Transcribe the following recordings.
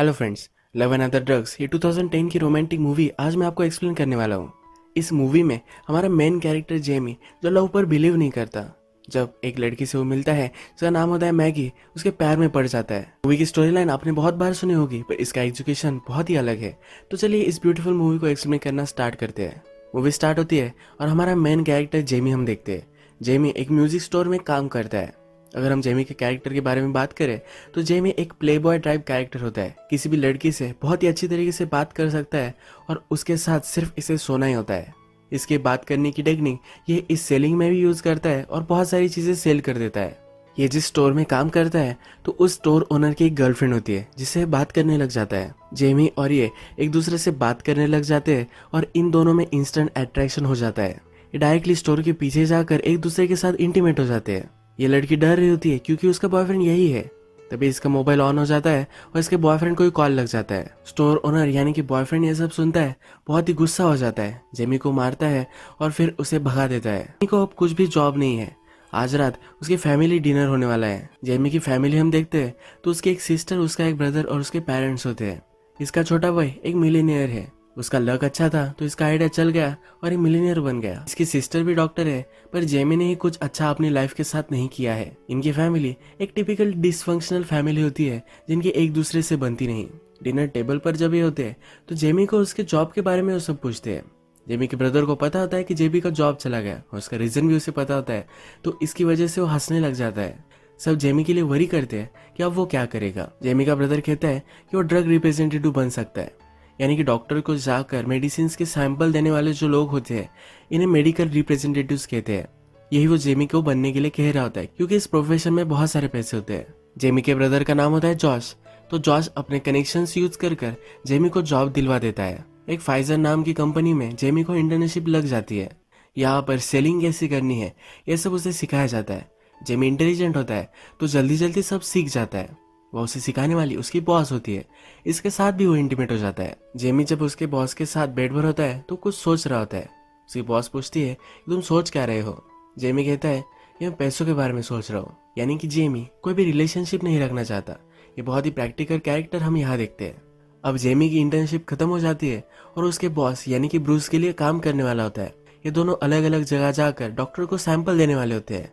Hello friends, love and other drugs ये 2010 की romantic movie आज मैं आपको एक्सप्लेन करने वाला हूँ। इस मूवी में हमारा मेन कैरेक्टर जेमी जो लव पर बिलीव नहीं करता, जब एक लड़की से वो मिलता है जिसका नाम होता है मैगी, उसके पैर में पड़ जाता है। मूवी की स्टोरी लाइन आपने बहुत बार सुनी होगी, पर इसका एजुकेशन बहुत ही अलग है। तो चलिए इस ब्यूटीफुल मूवी को एक्सप्लेन करना स्टार्ट करते हैं। मूवी स्टार्ट होती है और हमारा मेन कैरेक्टर जेमी हम देखते हैं। जेमी एक म्यूजिक स्टोर में काम करता है। अगर हम जेमी के कैरेक्टर के बारे में बात करें तो जेमी एक प्ले बॉय टाइप कैरेक्टर होता है। किसी भी लड़की से बहुत ही अच्छी तरीके से बात कर सकता है और उसके साथ सिर्फ इसे सोना ही होता है। इसके बात करने की टेक्निक ये इस सेलिंग में भी यूज करता है और बहुत सारी चीजें सेल कर देता है। ये जिस स्टोर में काम करता है तो उस स्टोर ओनर की एक गर्लफ्रेंड होती है जिससे बात करने लग जाता है। जेमी और ये एक दूसरे से बात करने लग जाते हैं और इन दोनों में इंस्टेंट अट्रैक्शन हो जाता है। ये डायरेक्टली स्टोर के पीछे जाकर एक दूसरे के साथ इंटीमेट हो जाते हैं। ये लड़की डर रही होती है क्योंकि उसका बॉयफ्रेंड यही है। तभी इसका मोबाइल ऑन हो जाता है और इसके बॉयफ्रेंड को कॉल लग जाता है। स्टोर ओनर यानी कि बॉयफ्रेंड ये सब सुनता है, बहुत ही गुस्सा हो जाता है, जेमी को मारता है और फिर उसे भगा देता है। जेमी को अब कुछ भी जॉब नहीं है। आज रात उसकी फैमिली डिनर होने वाला है। जेमी की फैमिली हम देखते हैं तो उसकी एक सिस्टर, उसका एक ब्रदर और उसके पेरेंट्स होते हैं। इसका छोटा भाई एक मिलीनियर है। उसका लक अच्छा था तो इसका आइडिया चल गया और एक मिलीनियर बन गया। इसकी सिस्टर भी डॉक्टर है, पर जेमी ने ही कुछ अच्छा अपनी लाइफ के साथ नहीं किया है। इनकी फैमिली एक टिपिकल डिसफंक्शनल फैमिली होती है जिनकी एक दूसरे से बनती नहीं। डिनर टेबल पर जब ये होते हैं तो जेमी को उसके जॉब के बारे में वो सब पूछते हैं। जेमी के ब्रदर को पता होता है कि जेमी का जॉब चला गया और उसका रीजन भी उसे पता होता है, तो इसकी वजह से वो हंसने लग जाता है। सब जेमी के लिए वरी करते हैं कि अब वो क्या करेगा। जेमी का ब्रदर कहता है कि वो ड्रग रिप्रेजेंटेटिव बन सकता है, यानी कि डॉक्टर को जाकर मेडिसिन के सैंपल देने वाले जो लोग होते हैं इन्हें मेडिकल रिप्रेजेंटेटिव्स कहते हैं। यही वो जेमी को बनने के लिए कह रहा होता है क्योंकि इस प्रोफेशन में बहुत सारे पैसे होते हैं। जेमी के ब्रदर का नाम होता है जॉश, तो जॉश अपने कनेक्शंस यूज कर जेमी को जॉब दिलवा देता है। एक फाइजर नाम की कंपनी में जेमी को इंटर्नशिप लग जाती है। यहाँ पर सेलिंग कैसे करनी है ये सब उसे सिखाया जाता है। जेमी इंटेलिजेंट होता है तो जल्दी जल्दी सब सीख जाता है। वह उसे सिखाने वाली उसकी बॉस होती है, इसके साथ भी वो इंटीमेट हो जाता है। जेमी जब उसके बॉस के साथ बेड पर होता है तो कुछ सोच रहा होता है। उसकी बॉस पूछती है कि तुम सोच क्या रहे हो। जेमी कहता है कि मैं पैसों के बारे में सोच रहा हूँ, यानी कि जेमी कोई भी रिलेशनशिप नहीं रखना चाहता। ये बहुत ही प्रैक्टिकल कैरेक्टर हम यहाँ देखते हैं। अब जेमी की इंटर्नशिप खत्म हो जाती है और उसके बॉस यानी कि ब्रूस के लिए काम करने वाला होता है। ये दोनों अलग अलग जगह जाकर डॉक्टर को सैंपल देने वाले होते हैं।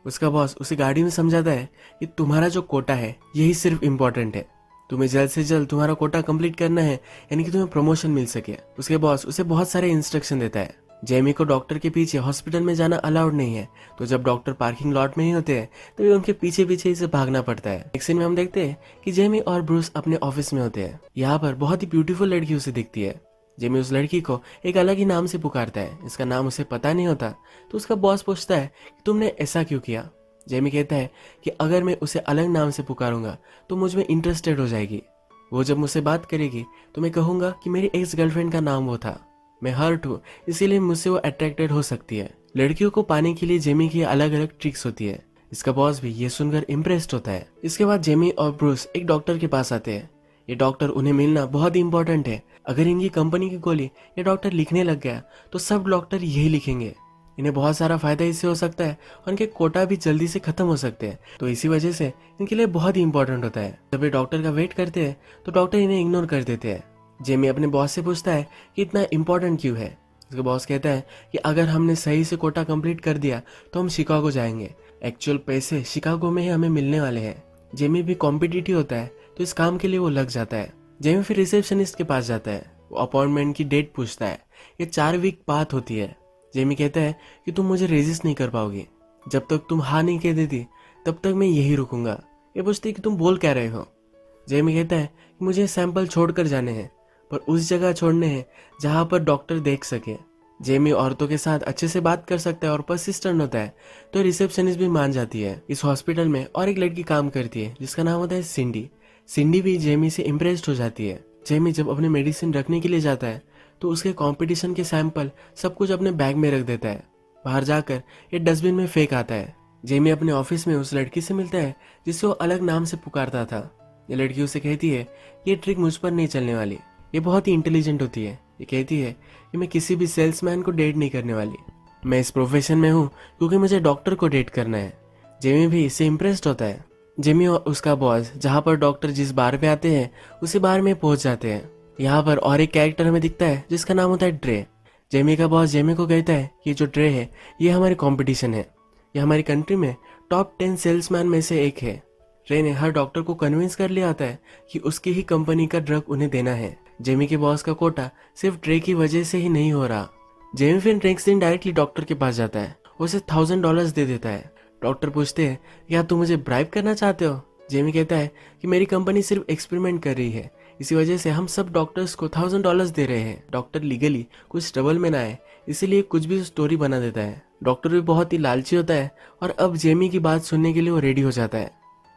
उसका बॉस उसे गाड़ी में समझाता है कि तुम्हारा जो कोटा है यही सिर्फ इम्पोर्टेंट है, तुम्हें जल्द से जल्द तुम्हारा कोटा कंप्लीट करना है, यानी कि तुम्हें प्रमोशन मिल सके। उसके बॉस उसे बहुत सारे इंस्ट्रक्शन देता है। जेमी को डॉक्टर के पीछे हॉस्पिटल में जाना अलाउड नहीं है, तो जब डॉक्टर पार्किंग लॉट में ही होते हैं तभी उनके पीछे पीछे इसे भागना पड़ता है। एक सीन में हम देखते हैं कि जेमी और ब्रूस अपने ऑफिस में होते हैं। यहाँ पर बहुत ही ब्यूटीफुल लड़की उसे दिखती है। जेमी उस लड़की को एक अलग ही नाम से पुकारता है, इसका नाम उसे पता नहीं होता। तो उसका बॉस पूछता है कि तुमने ऐसा क्यों किया। जेमी कहता है कि अगर मैं उसे अलग नाम से पुकारूंगा तो मुझ में इंटरेस्टेड हो जाएगी। वो जब मुझसे बात करेगी तो मैं कहूंगा कि मेरी एक्स गर्लफ्रेंड का नाम वो था। मैं हर्ट हूँ, इसीलिए मुझसे वो अट्रैक्टेड हो सकती है। लड़कियों को पाने के लिए जेमी की अलग अलग ट्रिक्स होती है। इसका बॉस भी ये सुनकर इम्प्रेस्ड होता है। इसके बाद जेमी और ब्रूस एक डॉक्टर के पास आते हैं। ये डॉक्टर उन्हें मिलना बहुत ही इंपॉर्टेंट है। अगर इनकी कंपनी की गोली ये डॉक्टर लिखने लग गया तो सब डॉक्टर यही लिखेंगे। इन्हें बहुत सारा फायदा इससे हो सकता है और इनके कोटा भी जल्दी से खत्म हो सकते हैं, तो इसी वजह से इनके लिए बहुत ही इंपॉर्टेंट होता है। जब ये डॉक्टर का वेट करते हैं तो डॉक्टर इन्हें इग्नोर कर देते हैं। जेमी अपने बॉस से पूछता है कि इतना इंपॉर्टेंट क्यों है। उसका बॉस कहता है कि अगर हमने सही से कोटा कंप्लीट कर दिया तो हम शिकागो जाएंगे। एक्चुअल पैसे शिकागो में ही हमें मिलने वाले हैं। जेमी भी कॉम्पिटिटिव होता है तो इस काम के लिए वो लग जाता है। जेमी फिर रिसेप्शनिस्ट के पास जाता है। वो अपॉइंटमेंट की डेट पूछता है। ये 4 वीक बात होती है। जेमी कहता है कि तुम मुझे रेजिस्ट नहीं कर पाओगी। जब तक तुम हाँ नहीं कह देती तब तक मैं यही रुकूंगा। ये पूछती है कि तुम बोल क्या रहे हो। जेमी कहता है कि मुझे सैंपल छोड़कर जाने हैं, पर उस जगह छोड़ने हैं जहाँ पर डॉक्टर देख सके। जेमी औरतों के साथ अच्छे से बात कर सकता है और परसिस्टेंट होता है, तो रिसेप्शनिस्ट भी मान जाती है। इस हॉस्पिटल में और एक लड़की काम करती है जिसका नाम होता है सिंडी। सिंडी भी जेमी से इम्प्रेस्ड हो जाती है। जेमी जब अपने मेडिसिन रखने के लिए जाता है तो उसके कंपटीशन के सैंपल सब कुछ अपने बैग में रख देता है। बाहर जाकर ये डस्टबिन में फेंक आता है। जेमी अपने ऑफिस में उस लड़की से मिलता है जिसे वो अलग नाम से पुकारता था। ये लड़की उसे कहती है ये ट्रिक मुझ पर नहीं चलने वाली। ये बहुत ही इंटेलिजेंट होती है। ये कहती है कि मैं किसी भी सेल्समैन को डेट नहीं करने वाली, मैं इस प्रोफेशन में हूँ क्योंकि मुझे डॉक्टर को डेट करना है। जेमी भी इससे इम्प्रेस्ड होता है। जेमी और उसका बॉस जहाँ पर डॉक्टर जिस बार पे आते हैं उसी बार में पहुंच जाते हैं। यहाँ पर और एक कैरेक्टर हमें दिखता है जिसका नाम होता है ड्रे। जेमी का बॉस जेमी को कहता है कि जो ड्रे है ये हमारी कंपटीशन है, ये हमारी कंट्री में टॉप 10 सेल्समैन में से एक है। ड्रे ने हर डॉक्टर को कन्विंस कर लिया होता है कि उसकी ही कंपनी का ड्रग उन्हें देना है। जेमी के बॉस का कोटा सिर्फ ड्रे की वजह से ही नहीं हो रहा। जेमी फिर नेक्स्ट दिन डायरेक्टली डॉक्टर के पास जाता है, उसे $1000 दे देता है। डॉक्टर पूछते हैं क्या तुम मुझे ब्राइब करना चाहते हो। जेमी कहता है कि मेरी कंपनी सिर्फ एक्सपेरिमेंट कर रही है, इसी वजह से हम सब डॉक्टर्स को $1000 दे रहे हैं। डॉक्टर लीगली कुछ ट्रबल में ना आए इसीलिए कुछ भी स्टोरी बना देता है। डॉक्टर भी बहुत ही लालची होता है और अब जेमी की बात सुनने के लिए वो रेडी हो जाता है।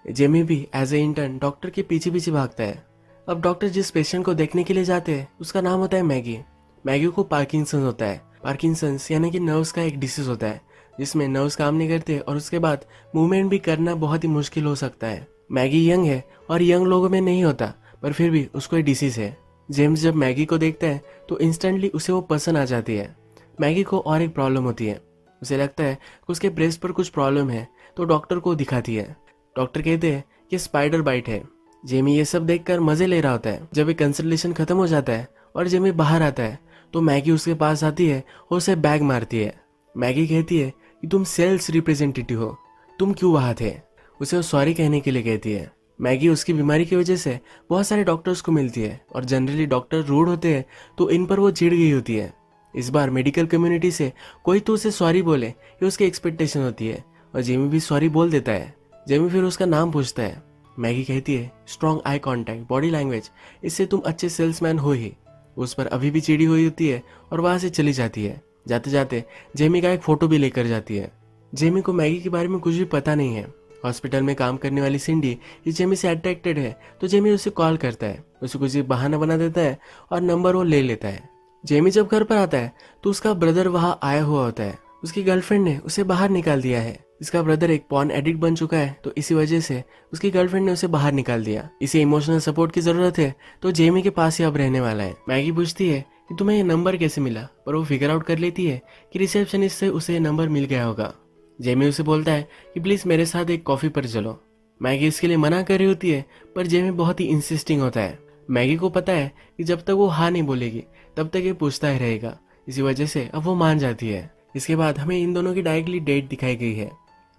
जेमी भी एज ए इंटर्न डॉक्टर के पीछे पीछे भागता है। अब डॉक्टर जिस पेशेंट को देखने के लिए जाते हैं उसका नाम होता है मैगी। मैगी को पार्किंसंस होता है। पार्किंसंस यानी कि नर्व्स का एक डिसीज होता है जिसमें नर्व्स काम नहीं करते और उसके बाद मूवमेंट भी करना बहुत ही मुश्किल हो सकता है। मैगी यंग है और यंग लोगों में नहीं होता, पर फिर भी उसको एक डिसीज है। जेम्स जब मैगी को देखता है तो इंस्टेंटली उसे वो पसंद आ जाती है। मैगी को और एक प्रॉब्लम होती है, उसे लगता है कि उसके ब्रेस्ट पर कुछ प्रॉब्लम है तो डॉक्टर को दिखाती है। डॉक्टर कहते हैं कि स्पाइडर बाइट है। जेमी ये सब देखकर मजे ले रहा होता है। जब एक कंसल्टेशन खत्म हो जाता है और जेमी बाहर आता है तो मैगी उसके पास आती है और उसे बैग मारती है। मैगी कहती है कि तुम सेल्स रिप्रेजेंटेटिव हो, तुम क्यों वहां थे। उसे वो सॉरी कहने के लिए कहती है। मैगी उसकी बीमारी की वजह से बहुत सारे डॉक्टर्स को मिलती है और जनरली डॉक्टर रूड होते हैं तो इन पर वो चिढ़ गई होती है। इस बार मेडिकल कम्युनिटी से कोई तो उसे सॉरी बोले ये उसकी एक्सपेक्टेशन होती है और जेमी भी सॉरी बोल देता है। जेमी फिर उसका नाम पूछता है। मैगी कहती है strong eye contact, body language, इससे तुम अच्छे सेल्समैन हो ही। उस पर अभी भी चिड़ी हुई होती है और वहां से चली जाती है। जाते जाते जेमी का एक फोटो भी लेकर जाती है। जेमी को मैगी के बारे में कुछ भी पता नहीं है। हॉस्पिटल में काम करने वाली सिंडी ये जेमी से अट्रैक्टेड है तो जेमी उसे कॉल करता है। उसे कुछ बहाना बना देता है और नंबर वो ले लेता है। जेमी जब घर पर आता है तो उसका ब्रदर वहां आया हुआ होता है। उसकी गर्लफ्रेंड ने उसे बाहर निकाल दिया है। इसका ब्रदर एक पॉर्न एडिक्ट बन चुका है तो इसी वजह से उसकी गर्लफ्रेंड ने उसे बाहर निकाल दिया। इसे इमोशनल सपोर्ट की जरूरत है तो जेमी के पास ही अब रहने वाला है। मैगी पूछती है कि तुम्हें ये नंबर कैसे मिला, पर वो फिगर आउट कर लेती है कि रिसेप्शनिस्ट से उसे नंबर मिल गया होगा। जेमी उसे बोलता है कि प्लीज मेरे साथ एक कॉफी पर चलो। मैगी इसके लिए मना कर रही होती है पर जेमी बहुत ही इंसिस्टिंग होता है। मैगी को पता है कि जब तक वो हाँ नहीं बोलेगी तब तक ये पूछता ही रहेगा, इसी वजह से अब वो मान जाती है। इसके बाद हमें इन दोनों की डायरेक्टली डेट दिखाई गई है।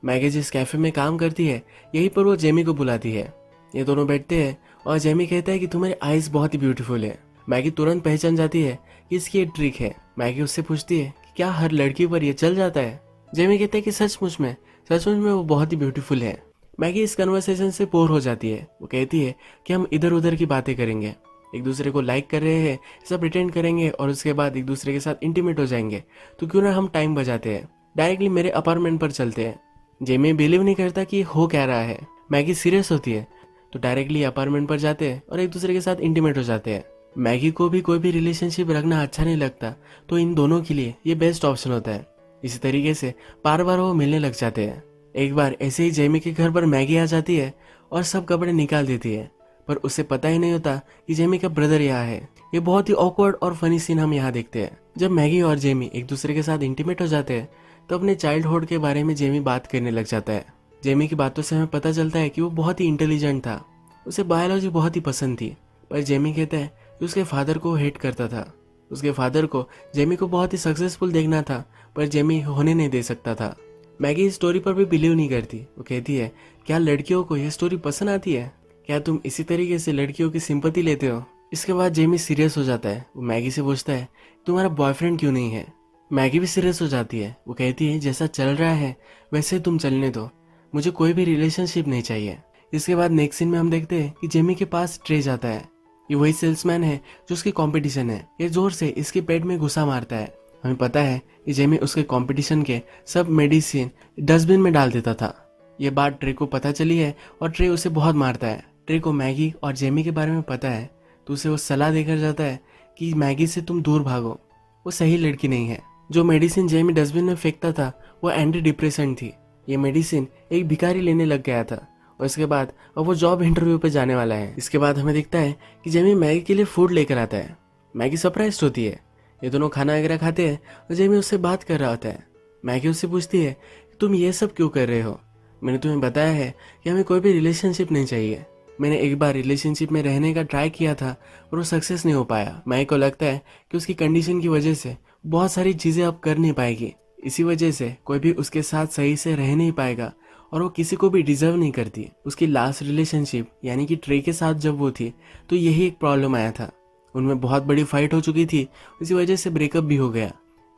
मैगी जिस कैफे में काम करती है यहीं पर वो जेमी को बुलाती है। ये दोनों बैठते हैं और जेमी कहता है कि तुम्हारी आईज बहुत ही ब्यूटीफुल है। मैगी तुरंत पहचान जाती है कि इसकी एक ट्रिक है। मैगी उससे पूछती है कि क्या हर लड़की पर यह चल जाता है। जेमी कहता है कि सचमुच में वो बहुत ही ब्यूटीफुल है। मैगी इस कन्वर्सेशन से बोर हो जाती है। वो कहती है कि हम इधर उधर की बातें करेंगे, एक दूसरे को लाइक कर रहे हैं सब प्रिटेंड करेंगे और उसके बाद एक दूसरे के साथ इंटीमेट हो जाएंगे, तो क्यों ना हम टाइम बजाते हैं, डायरेक्टली मेरे अपार्टमेंट पर चलते हैं। जेमी बिलीव नहीं करता कि हो क्या रहा है। मैगी सीरियस होती है तो डायरेक्टली अपार्टमेंट पर जाते हैं और एक दूसरे के साथ इंटीमेट हो जाते हैं। मैगी को भी कोई भी रिलेशनशिप रखना अच्छा नहीं लगता तो इन दोनों के लिए ये बेस्ट ऑप्शन होता है। इसी तरीके से बार बार वो मिलने लग जाते हैं। एक बार ऐसे ही जेमी के घर पर मैगी आ जाती है और सब कपड़े निकाल देती है, पर उसे पता ही नहीं होता कि जेमी का ब्रदर यहाँ है। ये बहुत ही ऑकवर्ड और फनी सीन हम यहाँ देखते हैं। जब मैगी और जेमी एक दूसरे के साथ इंटीमेट हो जाते हैं तो अपने चाइल्डहुड के बारे में जेमी बात करने लग जाता है। जेमी की बातों से हमें पता चलता है कि वो बहुत ही इंटेलिजेंट था, उसे बायोलॉजी बहुत ही पसंद थी, पर जेमी कहता है कि उसके फादर को हेट करता था। उसके फादर को जेमी को बहुत ही सक्सेसफुल देखना था पर जेमी होने नहीं दे सकता था। मैगी इस स्टोरी पर भी बिलीव नहीं करती। वो कहती है क्या लड़कियों को यह स्टोरी पसंद आती है, क्या तुम इसी तरीके से लड़कियों की सिंपैथी लेते हो। इसके बाद जेमी सीरियस हो जाता है। वो मैगी से पूछता है तुम्हारा बॉयफ्रेंड क्यों नहीं है। मैगी भी सीरियस हो जाती है। वो कहती है जैसा चल रहा है वैसे तुम चलने दो, मुझे कोई भी रिलेशनशिप नहीं चाहिए। इसके बाद नेक्स्ट सीन में हम देखते हैं कि जेमी के पास ट्रे जाता है। ये वही सेल्समैन है जो उसकी कंपटीशन है। ये जोर से इसके पेट में घुसा मारता है। हमें पता है कि जेमी उसके कंपटीशन के सब मेडिसिन डस्टबिन में डाल देता था। ये बात ट्रे को पता चली है और ट्रे उसे बहुत मारता है। ट्रे को मैगी और जेमी के बारे में पता है तो उसे वो सलाह देकर जाता है कि मैगी से तुम दूर भागो, वो सही लड़की नहीं है। जो मेडिसिन जेमी डस्टबिन में फेंकता था वो एंटी डिप्रेसेंट थी। ये मेडिसिन एक भिखारी लेने लग गया था और इसके बाद अब वो जॉब इंटरव्यू पे जाने वाला है। इसके बाद हमें दिखता है कि जेमी मैगी के लिए फूड लेकर आता है। मैगी सरप्राइज होती है। ये दोनों खाना वगैरह खाते हैं और जेमी उससे बात कर रहा होता है। मैगी उससे पूछती है तुम ये सब क्यों कर रहे हो, मैंने तुम्हें बताया है कि हमें कोई भी रिलेशनशिप नहीं चाहिए। मैंने एक बार रिलेशनशिप में रहने का ट्राई किया था और वो सक्सेस नहीं हो पाया। माई को लगता है कि उसकी कंडीशन की वजह से बहुत सारी चीज़ें अब कर नहीं पाएगी। इसी वजह से कोई भी उसके साथ सही से रह नहीं पाएगा और वो किसी को भी डिजर्व नहीं करती। उसकी लास्ट रिलेशनशिप यानी कि ट्रे के साथ जब वो थी तो यही एक प्रॉब्लम आया था। उनमें बहुत बड़ी फाइट हो चुकी थी, इसी वजह से ब्रेकअप भी हो गया।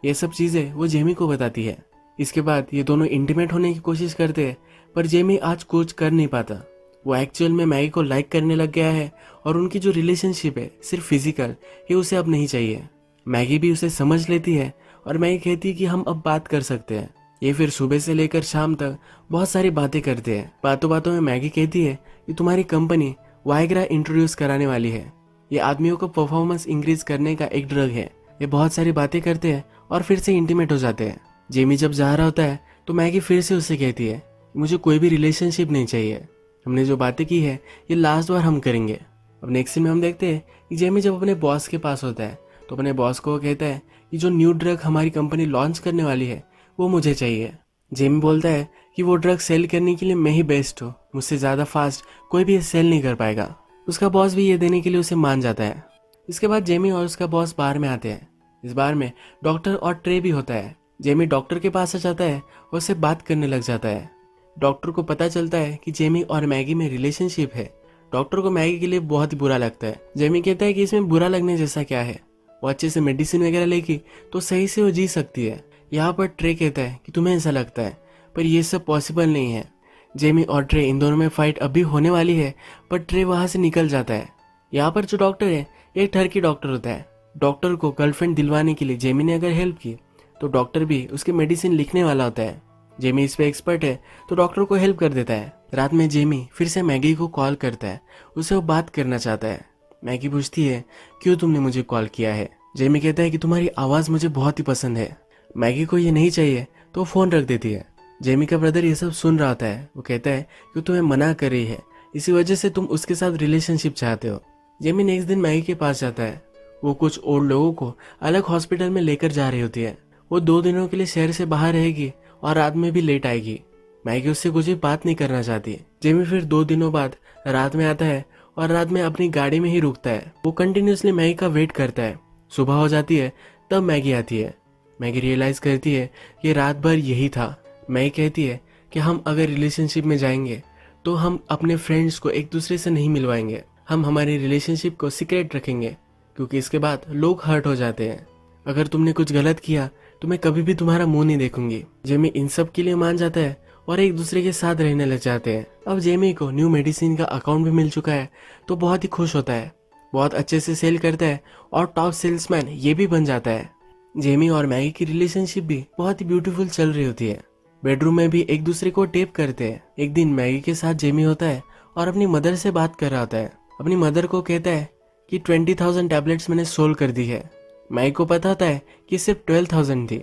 ये सब चीज़ें वो जेमी को बताती है। इसके बाद ये दोनों इंटीमेट होने की कोशिश करते हैं, पर जेमी आज कुछ कर नहीं पाता। वो एक्चुअल में मैगी को लाइक करने लग गया है और उनकी जो रिलेशनशिप है सिर्फ फिजिकल, ये उसे अब नहीं चाहिए। मैगी भी उसे समझ लेती है और मैगी कहती है कि हम अब बात कर सकते हैं। ये फिर सुबह से लेकर शाम तक बहुत सारी बातें करते हैं। बातों बातों में मैगी कहती है कि तुम्हारी कंपनी वाइग्रा इंट्रोड्यूस कराने वाली है। ये आदमियों को परफॉर्मेंस इंक्रीज करने का एक ड्रग है। ये बहुत सारी बातें करते हैं और फिर से इंटीमेट हो जाते हैं। जेमी जब जा रहा होता है तो मैगी फिर से उससे कहती है मुझे कोई भी रिलेशनशिप नहीं चाहिए। हमने जो बातें की है ये लास्ट बार हम करेंगे। अब नेक्स्ट सीन में हम देखते हैं कि जेमी जब अपने बॉस के पास होता है तो अपने बॉस को कहता है कि जो न्यू ड्रग हमारी कंपनी लॉन्च करने वाली है वो मुझे चाहिए। जेमी बोलता है कि वो ड्रग सेल करने के लिए मैं ही बेस्ट हूँ, मुझसे ज़्यादा फास्ट कोई भी सेल नहीं कर पाएगा। उसका बॉस भी ये देने के लिए उसे मान जाता है। इसके बाद जेमी और उसका बॉस बार में आते हैं। इस बार में डॉक्टर और ट्रे भी होता है। जेमी डॉक्टर के पास आ जाता है और उससे बात करने लग जाता है। डॉक्टर को पता चलता है कि जेमी और मैगी में रिलेशनशिप है। डॉक्टर को मैगी के लिए बहुत ही बुरा लगता है। जेमी कहता है कि इसमें बुरा लगने जैसा क्या है, वो अच्छे से मेडिसिन वगैरह लेगी तो सही से वो जी सकती है। यहाँ पर ट्रे कहता है कि तुम्हें ऐसा लगता है, पर यह सब पॉसिबल नहीं है। जेमी और ट्रे इन दोनों में फाइट अभी होने वाली है, पर ट्रे वहां से निकल जाता है। यहाँ पर जो डॉक्टर है एक टर्की डॉक्टर होता है। डॉक्टर को गर्लफ्रेंड दिलवाने के लिए जेमी ने अगर हेल्प की तो डॉक्टर भी उसके मेडिसिन लिखने वाला होता है। जेमी इस पे एक्सपर्ट है तो डॉक्टर को हेल्प कर देता है। रात में जेमी फिर से मैगी को कॉल करता है, उसे वो बात करना चाहता है। मैगी पूछती है क्यों तुमने मुझे कॉल किया है। जेमी कहता है कि तुम्हारी आवाज़ मुझे बहुत ही पसंद है। मैगी को ये नहीं चाहिए तो फ़ोन रख देती है। जेमी का ब्रदर ये सब सुन रहा होता है। वो कहता है कि तुम्हें मना कर रही है, इसी वजह से तुम उसके साथ रिलेशनशिप चाहते हो। जेमी नेक्स्ट दिन मैगी के पास जाता है। वो कुछ ओल्ड लोगों को अलग हॉस्पिटल में लेकर जा रही होती है। वो 2 दिनों के लिए शहर से बाहर रहेगी और रात में भी लेट आएगी। मैगी उससे कुछ भी बात नहीं करना चाहती। जेमी फिर 2 दिनों बाद रात में आता है और रात में अपनी गाड़ी में ही रुकता है। वो कंटिन्यूसली मैगी का वेट करता है। सुबह हो जाती है तब मैगी आती है। मैगी रियलाइज करती है कि रात भर यही था। मैगी कहती है कि हम अगर रिलेशनशिप में जाएंगे तो हम अपने फ्रेंड्स को एक दूसरे से नहीं मिलवाएंगे। हम हमारी रिलेशनशिप को सीक्रेट रखेंगे क्योंकि इसके बाद लोग हर्ट हो जाते हैं। अगर तुमने कुछ गलत किया तो मैं कभी भी तुम्हारा मुंह नहीं देखूंगी। जेमी इन सब के लिए मान जाता है और एक दूसरे के साथ रहने लग जाते हैं। अब जेमी को न्यू मेडिसिन का अकाउंट भी मिल चुका है तो बहुत ही खुश होता है। बहुत अच्छे से सेल करता है और टॉप सेल्समैन ये भी बन जाता है। जेमी और मैगी की रिलेशनशिप भी बहुत ही ब्यूटीफुल चल रही होती है। बेडरूम में भी एक दूसरे को टेप करते हैं। एक दिन मैगी के साथ जेमी होता है और अपनी मदर से बात कर रहा होता है। अपनी मदर को कहता है कि 20,000 टैबलेट्स मैंने सोल्व कर दी है। मैगी को पता होता है कि सिर्फ 12,000 थी।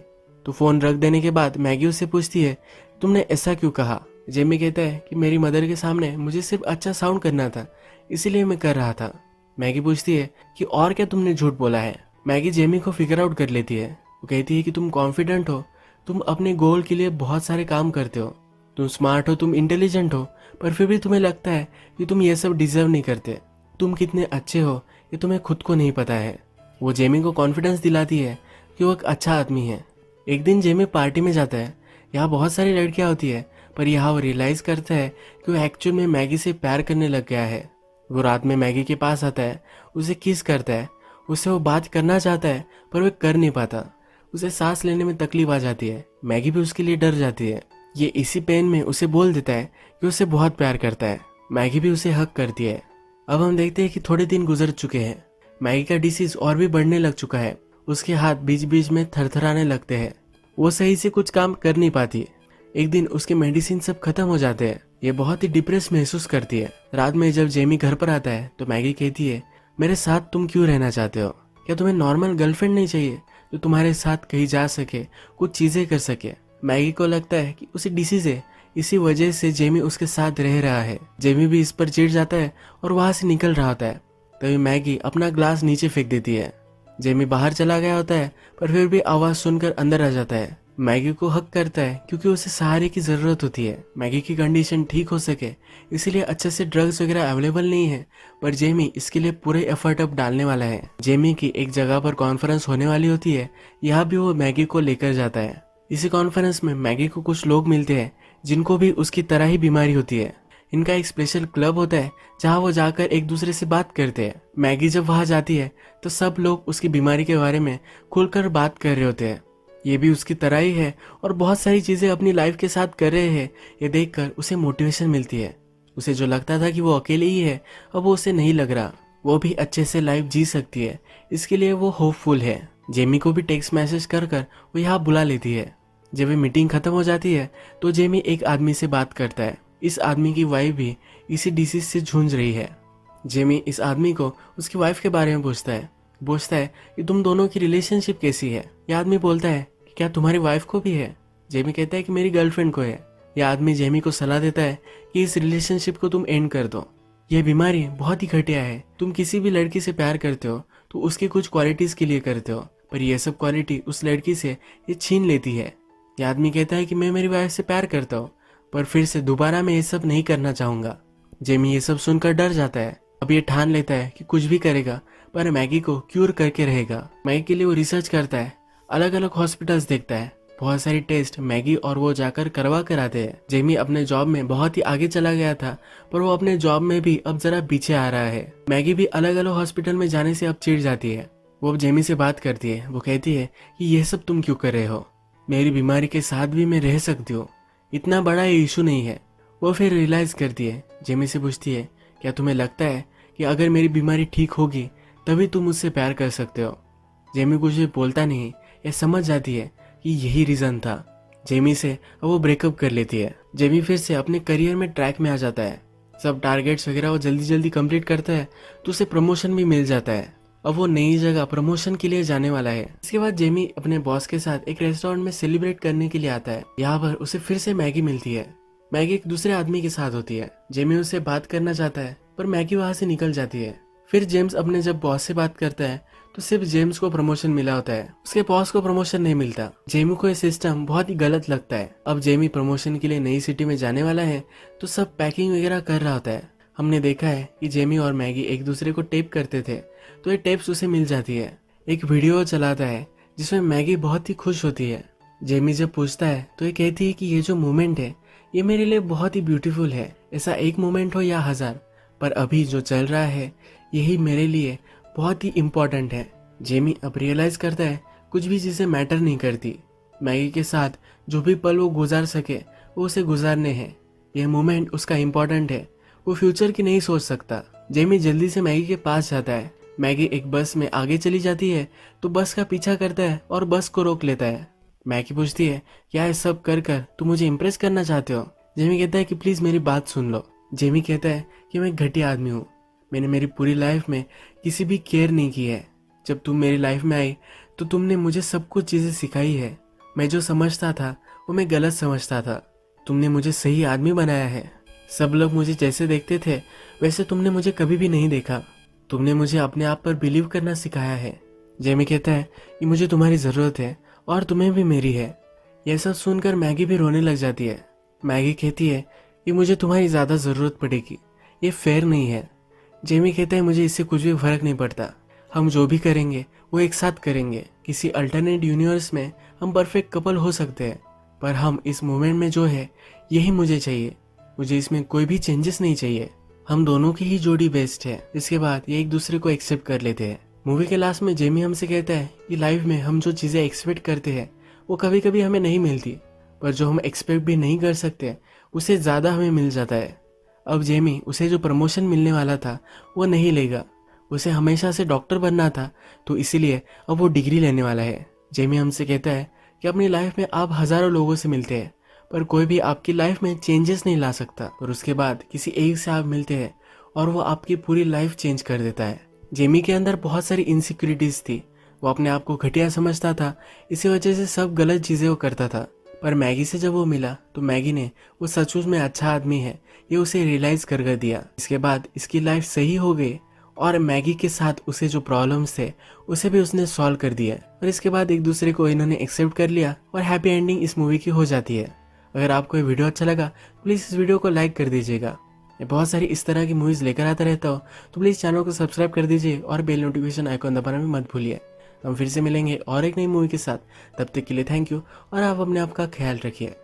तो फोन रख देने के बाद मैगी उससे पूछती है तुमने ऐसा क्यों कहा। जेमी कहता है कि मेरी मदर के सामने मुझे सिर्फ अच्छा साउंड करना था, इसीलिए मैं कर रहा था। मैगी पूछती है कि और क्या तुमने झूठ बोला है। मैगी जेमी को फिगर आउट कर लेती है। वो कहती है कि तुम कॉन्फिडेंट हो, तुम अपने गोल के लिए बहुत सारे काम करते हो, तुम स्मार्ट हो, तुम इंटेलिजेंट हो, पर फिर भी तुम्हें लगता है कि तुम ये सब डिजर्व नहीं करते। तुम कितने अच्छे हो ये तुम्हें खुद को नहीं पता है। वो जेमी को कॉन्फिडेंस दिलाती है कि वो एक अच्छा आदमी है। एक दिन जेमी पार्टी में जाता है। यहाँ बहुत सारी लड़कियाँ होती है, पर यहाँ वो रियलाइज करता है कि वो एक्चुअल में मैगी से प्यार करने लग गया है। वो रात में मैगी के पास आता है, उसे किस करता है, उससे वो बात करना चाहता है पर वो कर नहीं पाता। उसे सांस लेने में तकलीफ आ जाती है। मैगी भी उसके लिए डर जाती है। ये इसी पेन में उसे बोल देता है कि उसे बहुत प्यार करता है। मैगी भी उसे हक करती है। अब हम देखते हैं कि थोड़े दिन गुजर चुके हैं। मैगी का डिसीज और भी बढ़ने लग चुका है। उसके हाथ बीच बीच में थरथराने लगते हैं। वो सही से कुछ काम कर नहीं पाती। एक दिन उसके मेडिसिन सब खत्म हो जाते हैं। ये बहुत ही डिप्रेस महसूस करती है। रात में जब जेमी घर पर आता है तो मैगी कहती है मेरे साथ तुम क्यों रहना चाहते हो। क्या तुम्हें नॉर्मल गर्लफ्रेंड नहीं चाहिए जो तुम्हारे साथ कहीं जा सके, कुछ चीजें कर सके। मैगी को लगता है कि उसे डिसीज है, इसी वजह से जेमी उसके साथ रह रहा है। जेमी भी इस पर चिढ़ जाता है और वहां से निकल रहा होता है। तभी मैगी अपना ग्लास नीचे फेंक देती है। जेमी बाहर चला गया होता है पर फिर भी आवाज सुनकर अंदर आ जाता है। मैगी को हक करता है क्योंकि उसे सहारे की ज़रूरत होती है। मैगी की कंडीशन ठीक हो सके इसीलिए अच्छे से ड्रग्स वगैरह अवेलेबल नहीं है, पर जेमी इसके लिए पूरे एफर्ट अब डालने वाला है। जेमी की एक जगह पर कॉन्फ्रेंस होने वाली होती है, यहाँ भी वो मैगी को लेकर जाता है। इसी कॉन्फ्रेंस में मैगी को कुछ लोग मिलते हैं जिनको भी उसकी तरह ही बीमारी होती है। इनका एक स्पेशल क्लब होता है जहाँ वो जाकर एक दूसरे से बात करते हैं। मैगी जब वहाँ जाती है तो सब लोग उसकी बीमारी के बारे में खुलकर बात कर रहे होते हैं। ये भी उसकी तरह ही है और बहुत सारी चीजें अपनी लाइफ के साथ कर रहे हैं। ये देखकर उसे मोटिवेशन मिलती है। उसे जो लगता था कि वो अकेले ही है, अब वो उसे नहीं लग रहा। वो भी अच्छे से लाइफ जी सकती है, इसके लिए वो होपफुल है। जेमी को भी टेक्स्ट मैसेज कर कर वो यहाँ बुला लेती है। जब ये मीटिंग खत्म हो जाती है तो जेमी एक आदमी से बात करता है। इस आदमी की वाइफ भी इसी डिसीज से जूझ रही है। जेमी इस आदमी को उसकी वाइफ के बारे में पूछता है कि तुम दोनों की रिलेशनशिप कैसी है। यह आदमी बोलता है कि क्या तुम्हारी वाइफ को भी है। जेमी कहता है कि मेरी गर्लफ्रेंड को है। यह आदमी जेमी को सलाह देता है कि इस रिलेशनशिप को तुम एंड कर दो। यह बीमारी बहुत ही घटिया है। तुम किसी भी लड़की से प्यार करते हो तो उसकी कुछ क्वालिटीज के लिए करते हो, पर यह सब क्वालिटी उस लड़की से ये छीन लेती है। यह आदमी कहता है कि मैं मेरी वाइफ से प्यार करता हूँ, पर फिर से दोबारा मैं ये सब नहीं करना चाहूंगा। जेमी ये सब सुनकर डर जाता है। अब ये ठान लेता है कि कुछ भी करेगा पर मैगी को क्यूर करके रहेगा। मैगी के लिए वो रिसर्च करता है, अलग अलग हॉस्पिटल्स देखता है, बहुत सारी टेस्ट मैगी और वो जाकर करवा कर आते हैं। जेमी अपने जॉब में बहुत ही आगे चला गया था, पर वो अपने जॉब में भी अब जरा पीछे आ रहा है। मैगी भी अलग अलग हॉस्पिटल में जाने से अब चिढ़ जाती है। वो अब जेमी से बात करती है। वो कहती है कि ये सब तुम क्यों कर रहे हो, मेरी बीमारी के साथ भी मैं रह सकती हूँ, इतना बड़ा ये इशू नहीं है। वो फिर रियलाइज करती है। जेमी से पूछती है क्या तुम्हें लगता है कि अगर मेरी बीमारी ठीक होगी तभी तुम मुझसे प्यार कर सकते हो। जेमी कुछ भी बोलता नहीं, ये समझ जाती है कि यही रीजन था। जेमी से अब वो ब्रेकअप कर लेती है। जेमी फिर से अपने करियर में ट्रैक में आ जाता है। सब टारगेट्स वगैरह वो जल्दी जल्दी कंप्लीट करता है तो उसे प्रमोशन भी मिल जाता है। अब वो नई जगह प्रमोशन के लिए जाने वाला है। इसके बाद जेमी अपने बॉस के साथ एक रेस्टोरेंट में सेलिब्रेट करने के लिए आता है। यहाँ पर उसे फिर से मैगी मिलती है। मैगी एक दूसरे आदमी के साथ होती है। जेमी उससे बात करना चाहता है पर मैगी वहां से निकल जाती है। फिर जेम्स अपने जब बॉस से बात करता है तो सिर्फ जेम्स को प्रमोशन मिला होता है, उसके बॉस को प्रमोशन नहीं मिलता। जेमी को ये सिस्टम बहुत ही गलत लगता है। अब जेमी प्रमोशन के लिए नई सिटी में जाने वाला है तो सब पैकिंग वगैरह कर रहा होता है। हमने देखा है कि जेमी और मैगी एक दूसरे को टेप करते थे तो ये टेप्स उसे मिल जाती है। एक वीडियो चलाता है जिसमें मैगी बहुत ही खुश होती है। जेमी जब पूछता है तो ये कहती है कि ये जो मोमेंट है ये मेरे लिए बहुत ही ब्यूटीफुल है। ऐसा एक मोमेंट हो या हजार, पर अभी जो चल रहा है यही मेरे लिए बहुत ही इम्पोर्टेंट है। जेमी अब रियलाइज करता है कुछ भी चीजें मैटर नहीं करती। मैगी के साथ जो भी पल वो गुजार सके वो उसे गुजारने हैं। यह मोमेंट उसका इम्पोर्टेंट है, वो फ्यूचर की नहीं सोच सकता। जेमी जल्दी से मैगी के पास जाता है। मैगी एक बस में आगे चली जाती है तो बस का पीछा करता है और बस को रोक लेता है। मैगी पूछती है क्या ये सब कर कर तुम मुझे इम्प्रेस करना चाहते हो। जेमी कहता है कि प्लीज मेरी बात सुन लो। जेमी कहता है कि मैं एक घटिया आदमी हूँ, मैंने मेरी पूरी लाइफ में किसी भी केयर नहीं की है। जब तुम मेरी लाइफ में आई तो तुमने मुझे सब कुछ चीजें सिखाई है। मैं जो समझता था वो मैं गलत समझता था, तुमने मुझे सही आदमी बनाया है। सब लोग मुझे जैसे देखते थे वैसे तुमने मुझे कभी भी नहीं देखा। तुमने मुझे अपने आप पर बिलीव करना सिखाया है। जेमी कहता है कि मुझे तुम्हारी जरूरत है और तुम्हें भी मेरी है। यह सब सुनकर मैगी भी रोने लग जाती है। मैगी कहती है कि मुझे तुम्हारी ज्यादा जरूरत पड़ेगी, ये फेयर नहीं है। जेमी कहता है मुझे इससे कुछ भी फर्क नहीं पड़ता, हम जो भी करेंगे वो एक साथ करेंगे। किसी अल्टरनेट यूनिवर्स में हम परफेक्ट कपल हो सकते हैं, पर हम इस मोमेंट में जो है यही मुझे चाहिए। मुझे इसमें कोई भी चेंजेस नहीं चाहिए। हम दोनों की ही जोड़ी बेस्ट है। इसके बाद ये एक दूसरे को एक्सेप्ट कर लेते हैं। मूवी के लास्ट में जेमी हमसे कहता है कि लाइफ में हम जो चीजें एक्सपेक्ट करते हैं वो कभी कभी हमें नहीं मिलती, पर जो हम एक्सपेक्ट भी नहीं कर सकते उससे ज्यादा हमें मिल जाता है। अब जेमी उसे जो प्रमोशन मिलने वाला था वो नहीं लेगा। उसे हमेशा से डॉक्टर बनना था तो इसीलिए अब वो डिग्री लेने वाला है। जेमी हमसे कहता है कि अपनी लाइफ में आप हजारों लोगों से मिलते हैं पर कोई भी आपकी लाइफ में चेंजेस नहीं ला सकता, और उसके बाद किसी एक से आप मिलते हैं और वो आपकी पूरी लाइफ चेंज कर देता है। जेमी के अंदर बहुत सारी इनसिक्योरिटीज थी। वो अपने आप को घटिया समझता था, इसी वजह से सब गलत चीजें वो करता था। पर मैगी से जब वो मिला तो मैगी ने वो सचमुच में अच्छा आदमी है ये उसे रियलाइज कर दिया। इसके बाद इसकी लाइफ सही हो गई और मैगी के साथ उसे जो प्रॉब्लम्स थे उसे भी उसने सॉल्व कर दिया और इसके बाद एक दूसरे को इन्होंने एक्सेप्ट कर लिया और हैप्पी एंडिंग इस मूवी की हो जाती है। अगर आपको ये वीडियो अच्छा लगा तो प्लीज़ इस वीडियो को लाइक कर दीजिएगा। मैं बहुत सारी इस तरह की मूवीज़ लेकर आता रहता हूँ, तो प्लीज़ चैनल को सब्सक्राइब कर दीजिए और बेल नोटिफिकेशन आइकॉन दबाना भी मत भूलिए। हम फिर से मिलेंगे और एक नई मूवी के साथ। तब तक के लिए थैंक यू और आप अपने आप का ख्याल रखिए।